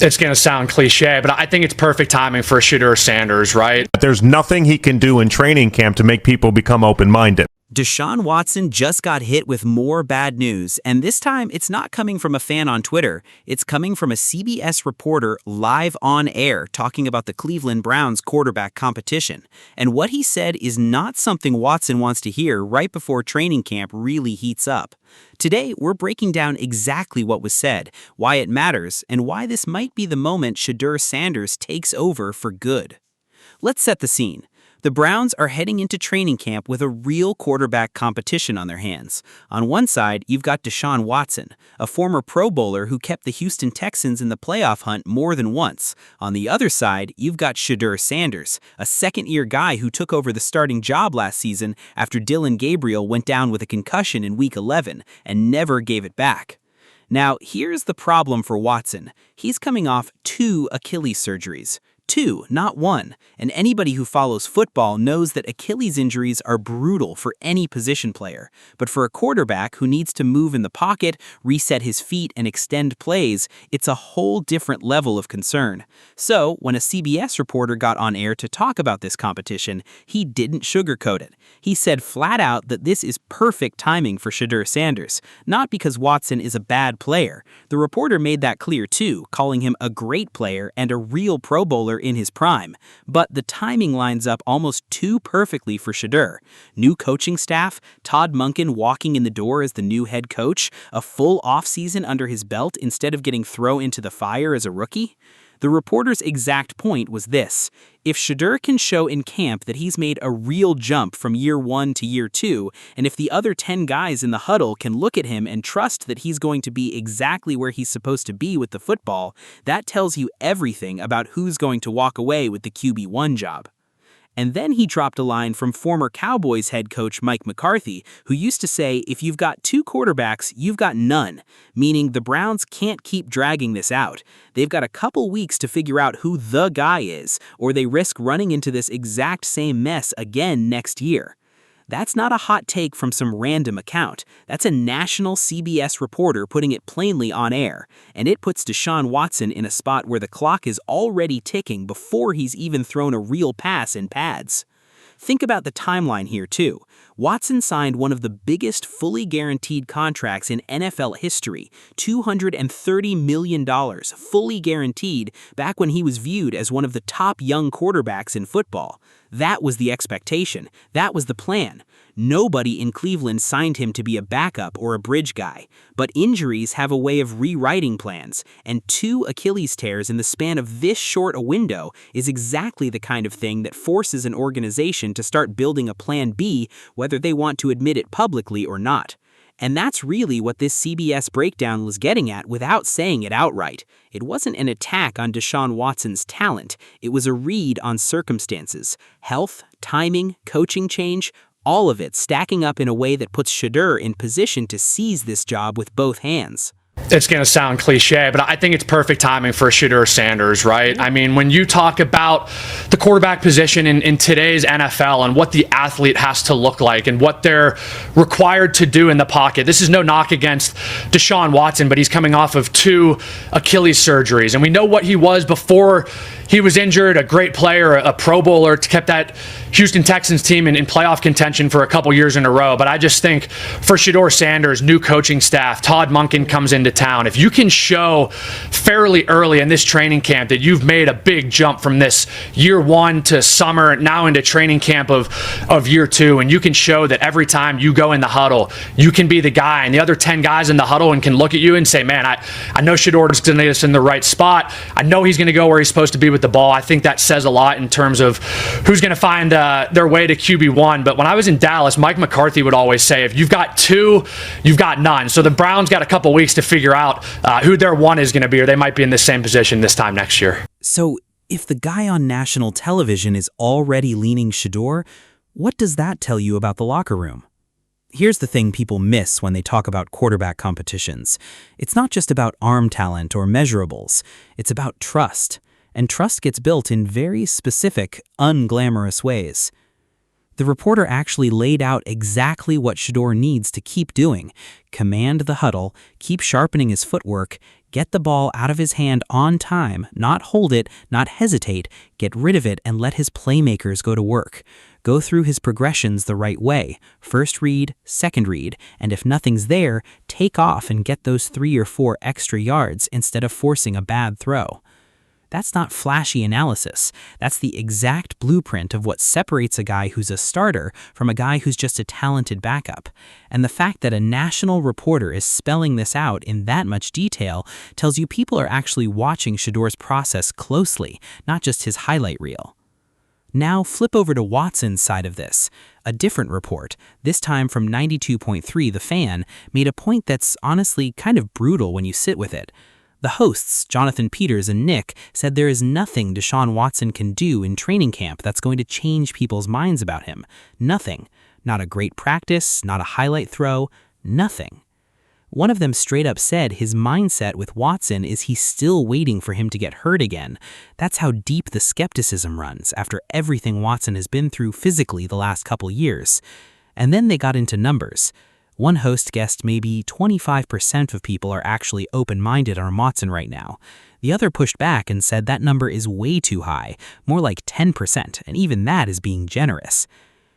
It's going to sound cliche, but I think it's perfect timing for Shedeur Sanders, right? There's nothing he can do in training camp to make people become open-minded. Deshaun Watson just got hit with more bad news, and this time it's not coming from a fan on Twitter. It's coming from a CBS reporter live on air talking about the Cleveland Browns quarterback competition. And what he said is not something Watson wants to hear right before training camp really heats up. Today, we're breaking down exactly what was said, why it matters, and why this might be the moment Shedeur Sanders takes over for good. Let's set the scene. The Browns are heading into training camp with a real quarterback competition on their hands. On one side, you've got Deshaun Watson, a former Pro Bowler who kept the Houston Texans in the playoff hunt more than once. On the other side, you've got Shedeur Sanders, a second-year guy who took over the starting job last season after Dillon Gabriel went down with a concussion in Week 11 and never gave it back. Now, here's the problem for Watson. He's coming off 2 Achilles surgeries. 2, not 1, and anybody who follows football knows that Achilles injuries are brutal for any position player. But for a quarterback who needs to move in the pocket, reset his feet, and extend plays, it's a whole different level of concern. So, when a CBS reporter got on air to talk about this competition, he didn't sugarcoat it. He said flat out that this is perfect timing for Shedeur Sanders, not because Watson is a bad player. The reporter made that clear too, calling him a great player and a real Pro Bowler in his prime, but the timing lines up almost too perfectly for Shedeur. New coaching staff, Todd Monken walking in the door as the new head coach, a full offseason under his belt instead of getting thrown into the fire as a rookie. The reporter's exact point was this: if Shedeur can show in camp that he's made a real jump from year 1 to year 2, and if the other 10 guys in the huddle can look at him and trust that he's going to be exactly where he's supposed to be with the football, that tells you everything about who's going to walk away with the QB1 job. And then he dropped a line from former Cowboys head coach Mike McCarthy, who used to say, if you've got 2 quarterbacks, you've got none, meaning the Browns can't keep dragging this out. They've got a couple weeks to figure out who the guy is, or they risk running into this exact same mess again next year. That's not a hot take from some random account. That's a national CBS reporter putting it plainly on air, and it puts Deshaun Watson in a spot where the clock is already ticking before he's even thrown a real pass in pads. Think about the timeline here too. Watson signed one of the biggest fully guaranteed contracts in NFL history, $230 million, fully guaranteed, back when he was viewed as one of the top young quarterbacks in football. That was the expectation. That was the plan. Nobody in Cleveland signed him to be a backup or a bridge guy. But injuries have a way of rewriting plans, and 2 Achilles tears in the span of this short a window is exactly the kind of thing that forces an organization to start building a plan B, whether they want to admit it publicly or not. And that's really what this CBS breakdown was getting at without saying it outright. It wasn't an attack on Deshaun Watson's talent. It was a read on circumstances. Health, timing, coaching change, all of it stacking up in a way that puts Shedeur in position to seize this job with both hands. It's going to sound cliche, but I think it's perfect timing for Shedeur Sanders, right? I mean, when you talk about the quarterback position in today's NFL and what the athlete has to look like and what they're required to do in the pocket, this is no knock against Deshaun Watson, but he's coming off of 2 Achilles surgeries. And we know what he was before he was injured, a great player, a Pro Bowler, kept that Houston Texans team in playoff contention for a couple years in a row. But I just think for Shedeur Sanders, new coaching staff, Todd Monken comes into town. If you can show fairly early in this training camp that you've made a big jump from this year 1 to summer, now into training camp of year 2, and you can show that every time you go in the huddle, you can be the guy, and the other 10 guys in the huddle and can look at you and say, man, I know Shedeur is going to get us in the right spot. I know he's going to go where he's supposed to be with the ball. I think that says a lot in terms of who's going to find their way to QB1. But when I was in Dallas, Mike McCarthy would always say, if you've got 2, you've got none. So the Browns got a couple weeks to figure out who their 1 is going to be, or they might be in the same position this time next year. So if the guy on national television is already leaning Shedeur, what does that tell you about the locker room? Here's the thing people miss when they talk about quarterback competitions. It's not just about arm talent or measurables. It's about trust. And trust gets built in very specific, unglamorous ways. The reporter actually laid out exactly what Shedeur needs to keep doing: command the huddle, keep sharpening his footwork, Get the ball out of his hand on time, not hold it, not hesitate, get rid of it and let his playmakers go to work. Go through his progressions the right way. First read, second read, and if nothing's there, take off and get those 3 or 4 extra yards instead of forcing a bad throw. That's not flashy analysis. That's the exact blueprint of what separates a guy who's a starter from a guy who's just a talented backup. And the fact that a national reporter is spelling this out in that much detail tells you people are actually watching Shedeur's process closely, not just his highlight reel. Now flip over to Watson's side of this. A different report, this time from 92.3 The Fan, made a point that's honestly kind of brutal when you sit with it. The hosts, Jonathan Peters and Nick, said there is nothing Deshaun Watson can do in training camp that's going to change people's minds about him. Nothing. Not a great practice, not a highlight throw, nothing. One of them straight up said his mindset with Watson is he's still waiting for him to get hurt again. That's how deep the skepticism runs after everything Watson has been through physically the last couple years. And then they got into numbers. One host guessed maybe 25% of people are actually open-minded on Watson right now. The other pushed back and said that number is way too high, more like 10%, and even that is being generous.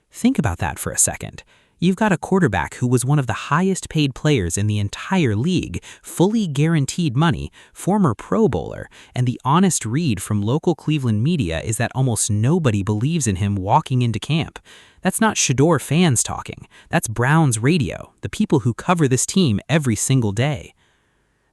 Think about that for a second. You've got a quarterback who was one of the highest paid players in the entire league, fully guaranteed money, former Pro Bowler, and the honest read from local Cleveland media is that almost nobody believes in him walking into camp. That's not Shedeur fans talking. That's Browns radio, the people who cover this team every single day.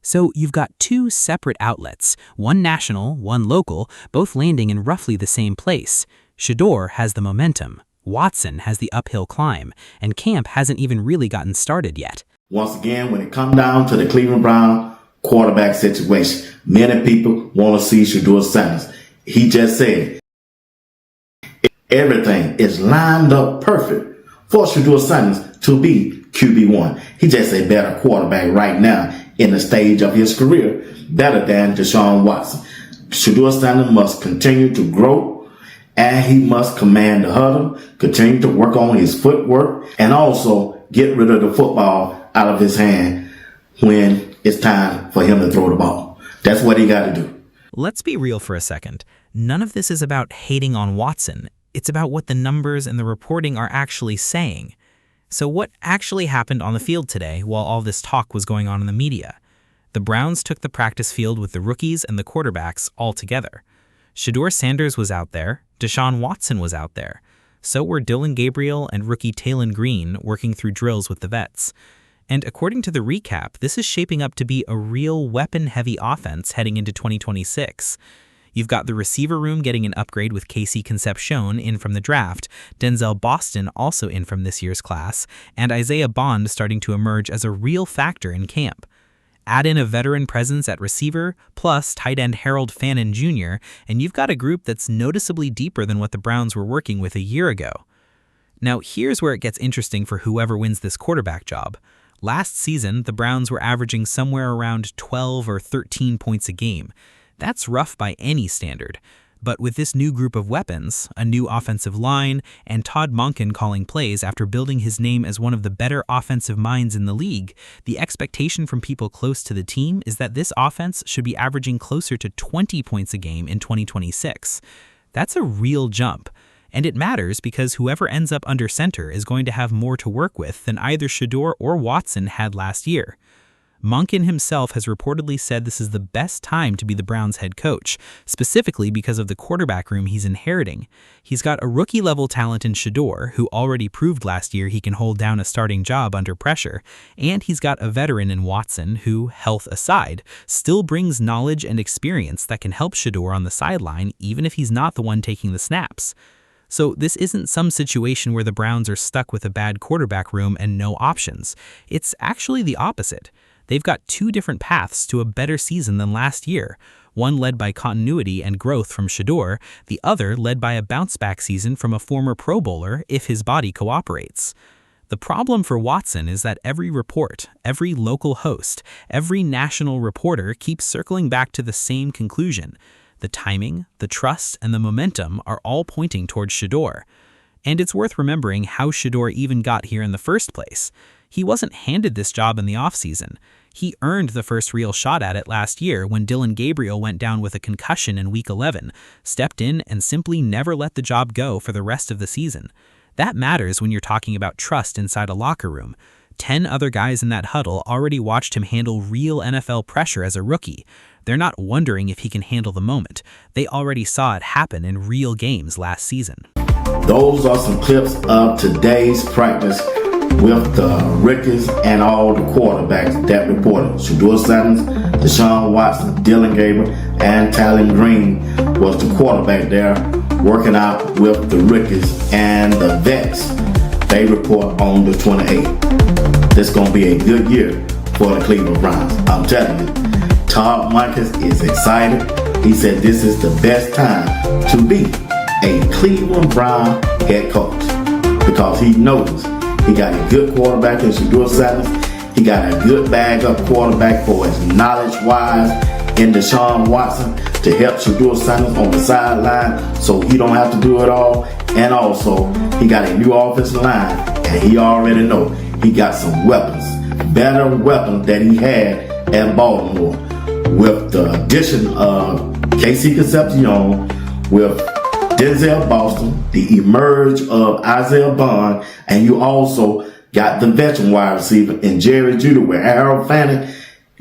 So you've got 2 separate outlets, one national, one local, both landing in roughly the same place. Shedeur has the momentum. Watson has the uphill climb, and camp hasn't even really gotten started yet. Once again, when it comes down to the Cleveland Brown quarterback situation, many people want to see Shedeur Sanders. He just said everything is lined up perfect for Shedeur Sanders to be QB1. He just a better quarterback right now in the stage of his career, better than Deshaun Watson. Shedeur Sanders must continue to grow, and he must command the huddle, continue to work on his footwork, and also get rid of the football out of his hand when it's time for him to throw the ball. That's what he got to do. Let's be real for a second. None of this is about hating on Watson. It's about what the numbers and the reporting are actually saying. So what actually happened on the field today while all this talk was going on in the media? The Browns took the practice field with the rookies and the quarterbacks all together. Shedeur Sanders was out there, Deshaun Watson was out there. So were Dylan Gabriel and rookie Talon Green working through drills with the vets. And according to the recap, this is shaping up to be a real weapon-heavy offense heading into 2026. You've got the receiver room getting an upgrade with Casey Concepcion in from the draft, Denzel Boston also in from this year's class, and Isaiah Bond starting to emerge as a real factor in camp. Add in a veteran presence at receiver, plus tight end Harold Fannin Jr., and you've got a group that's noticeably deeper than what the Browns were working with a year ago. Now, here's where it gets interesting for whoever wins this quarterback job. Last season, the Browns were averaging somewhere around 12 or 13 points a game. That's rough by any standard. But with this new group of weapons, a new offensive line, and Todd Monken calling plays after building his name as one of the better offensive minds in the league, the expectation from people close to the team is that this offense should be averaging closer to 20 points a game in 2026. That's a real jump. And it matters because whoever ends up under center is going to have more to work with than either Shedeur or Watson had last year. Monken himself has reportedly said this is the best time to be the Browns head coach, specifically because of the quarterback room he's inheriting. He's got a rookie-level talent in Shedeur, who already proved last year he can hold down a starting job under pressure, and he's got a veteran in Watson who, health aside, still brings knowledge and experience that can help Shedeur on the sideline even if he's not the one taking the snaps. So this isn't some situation where the Browns are stuck with a bad quarterback room and no options. It's actually the opposite. They've got 2 different paths to a better season than last year, one led by continuity and growth from Shedeur, the other led by a bounce-back season from a former Pro Bowler if his body cooperates. The problem for Watson is that every report, every local host, every national reporter keeps circling back to the same conclusion. The timing, the trust, and the momentum are all pointing towards Shedeur. And it's worth remembering how Shedeur even got here in the first place. He wasn't handed this job in the offseason. He earned the first real shot at it last year when Dylan Gabriel went down with a concussion in Week 11, stepped in, and simply never let the job go for the rest of the season. That matters when you're talking about trust inside a locker room. 10 other guys in that huddle already watched him handle real NFL pressure as a rookie. They're not wondering if he can handle the moment. They already saw it happen in real games last season. Those are some clips of today's practice with the rookies and all the quarterbacks that reported. Shedeur Sanders, Deshaun Watson, Dylan Gabriel, and Talon Green was the quarterback there working out with the rookies and the vets. They report on the 28th. This is going to be a good year for the Cleveland Browns. I'm telling you, Todd Monken is excited. He said this is the best time to be a Cleveland Brown head coach because he knows he got a good quarterback in Shedeur Sanders. He got a good bag-up quarterback for his knowledge-wise in Deshaun Watson to help Shedeur Sanders on the sideline so he don't have to do it all. And also, he got a new offensive line, and he already know he got some weapons, better weapons than he had at Baltimore. With the addition of Casey Concepcion, with Denzel Boston, the emerge of Isaiah Bond, and you also got the veteran wide receiver in Jerry Judy with Harold Fanning,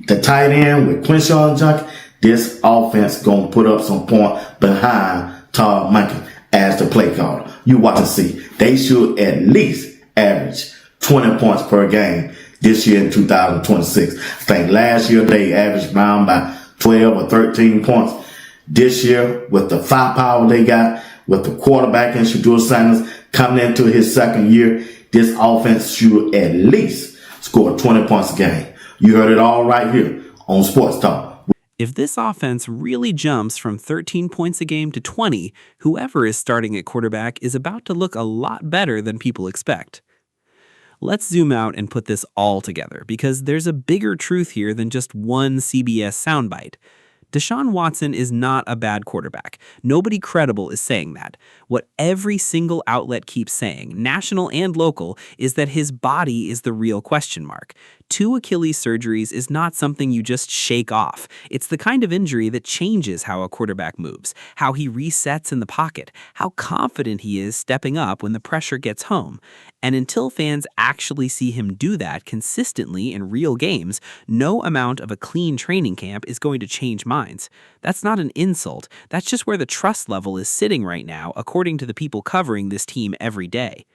the tight end with Quinshawn Junkie. This offense gonna put up some point behind Todd Monken as the play caller. You watch and see. They should at least average 20 points per game this year in 2026. I think last year they averaged around by 12 or 13 points. This year, with the firepower they got, with the quarterback in Shedeur Sanders coming into his second year, this offense should at least score 20 points a game. You heard it all right here on Sports Talk. If this offense really jumps from 13 points a game to 20, whoever is starting at quarterback is about to look a lot better than people expect. Let's zoom out and put this all together, because there's a bigger truth here than just one CBS soundbite. Deshaun Watson is not a bad quarterback. Nobody credible is saying that. What every single outlet keeps saying, national and local, is that his body is the real question mark. 2 Achilles surgeries is not something you just shake off. It's the kind of injury that changes how a quarterback moves, how he resets in the pocket, how confident he is stepping up when the pressure gets home. And until fans actually see him do that consistently in real games, no amount of a clean training camp is going to change minds. That's not an insult. That's just where the trust level is sitting right now, according to the people covering this team every day.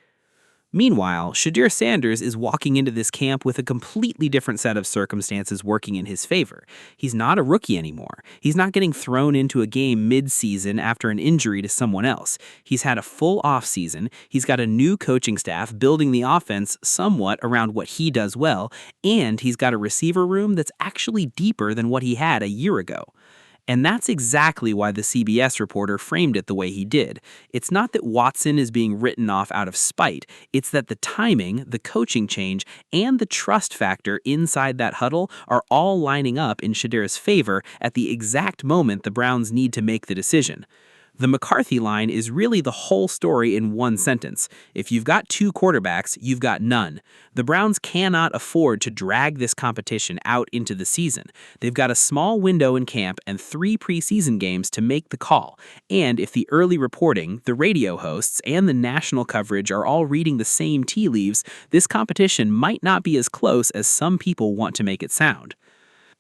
Meanwhile, Shedeur Sanders is walking into this camp with a completely different set of circumstances working in his favor. He's not a rookie anymore. He's not getting thrown into a game mid-season after an injury to someone else. He's had a full off-season. He's got a new coaching staff building the offense somewhat around what he does well, and he's got a receiver room that's actually deeper than what he had a year ago. And that's exactly why the CBS reporter framed it the way he did. It's not that Watson is being written off out of spite. It's that the timing, the coaching change, and the trust factor inside that huddle are all lining up in Shedeur's favor at the exact moment the Browns need to make the decision. The McCarthy line is really the whole story in one sentence. If you've got 2 quarterbacks, you've got none. The Browns cannot afford to drag this competition out into the season. They've got a small window in camp and 3 preseason games to make the call. And if the early reporting, the radio hosts, and the national coverage are all reading the same tea leaves, this competition might not be as close as some people want to make it sound.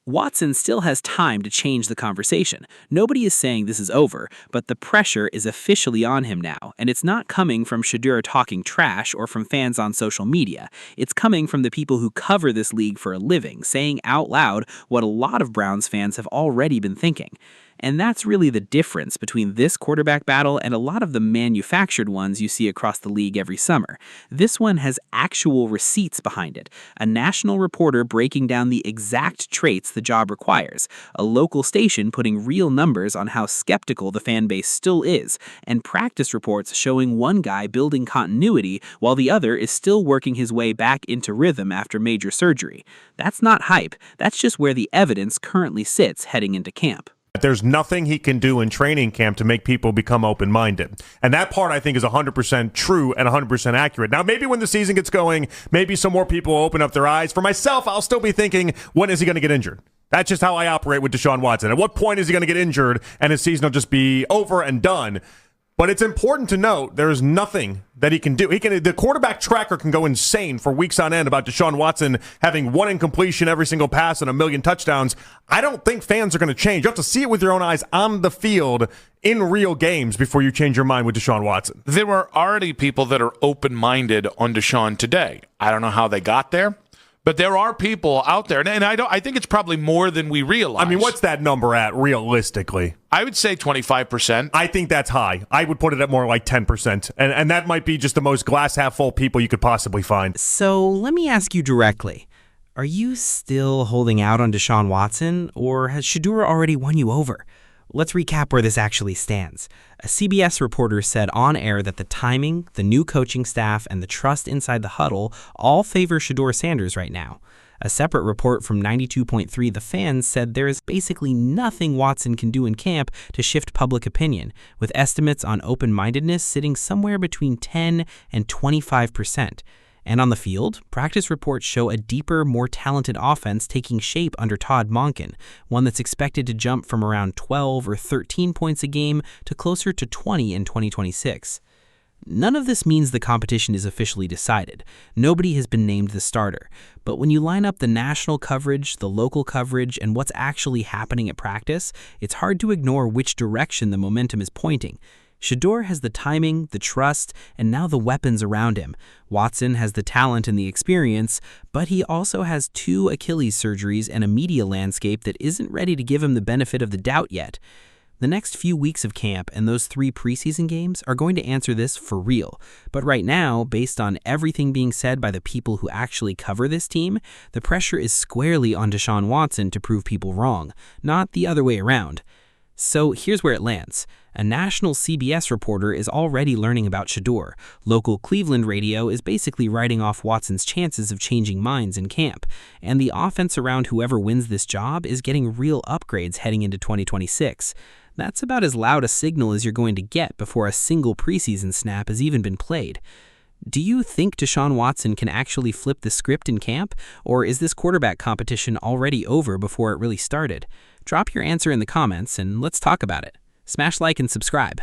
Watson still has time to change the conversation. Nobody is saying this is over, but the pressure is officially on him now, and it's not coming from Shedeur talking trash or from fans on social media. It's coming from the people who cover this league for a living, saying out loud what a lot of Browns fans have already been thinking. And that's really the difference between this quarterback battle and a lot of the manufactured ones you see across the league every summer. This one has actual receipts behind it. A national reporter breaking down the exact traits the job requires. A local station putting real numbers on how skeptical the fan base still is. And practice reports showing one guy building continuity while the other is still working his way back into rhythm after major surgery. That's not hype. That's just where the evidence currently sits heading into camp. There's nothing he can do in training camp to make people become open-minded. And that part, I think, is 100% true and 100% accurate. Now, maybe when the season gets going, maybe some more people will open up their eyes. For myself, I'll still be thinking, when is he going to get injured? That's just how I operate with Deshaun Watson. At what point is he going to get injured and his season will just be over and done? But it's important to note there is nothing that he can do. The quarterback tracker can go insane for weeks on end about Deshaun Watson having one incompletion every single pass and 1 million touchdowns. I don't think fans are going to change. You have to see it with your own eyes on the field in real games before you change your mind with Deshaun Watson. There were already people that are open-minded on Deshaun today. I don't know how they got there, but there are people out there, and I think it's probably more than we realize. I mean, what's that number at realistically? I would say 25%. I think that's high. I would put it at more like 10%. And that might be just the most glass half full people you could possibly find. So let me ask you directly. Are you still holding out on Deshaun Watson, or has Shedeur already won you over? Let's recap where this actually stands. A CBS reporter said on air that the timing, the new coaching staff, and the trust inside the huddle all favor Shedeur Sanders right now. A separate report from 92.3 The Fan said there is basically nothing Watson can do in camp to shift public opinion, with estimates on open-mindedness sitting somewhere between 10 and 25%. And on the field, practice reports show a deeper, more talented offense taking shape under Todd Monken, one that's expected to jump from around 12 or 13 points a game to closer to 20 in 2026. None of this means the competition is officially decided. Nobody has been named the starter. But when you line up the national coverage, the local coverage, and what's actually happening at practice, it's hard to ignore which direction the momentum is pointing. Shedeur has the timing, the trust, and now the weapons around him. Watson has the talent and the experience, but he also has 2 Achilles surgeries and a media landscape that isn't ready to give him the benefit of the doubt yet. The next few weeks of camp and those 3 preseason games are going to answer this for real. But right now, based on everything being said by the people who actually cover this team, the pressure is squarely on Deshaun Watson to prove people wrong, not the other way around. So here's where it lands. A national CBS reporter is already learning about Shedeur. Local Cleveland radio is basically writing off Watson's chances of changing minds in camp. And the offense around whoever wins this job is getting real upgrades heading into 2026. That's about as loud a signal as you're going to get before a single preseason snap has even been played. Do you think Deshaun Watson can actually flip the script in camp, or is this quarterback competition already over before it really started? Drop your answer in the comments and let's talk about it. Smash like and subscribe.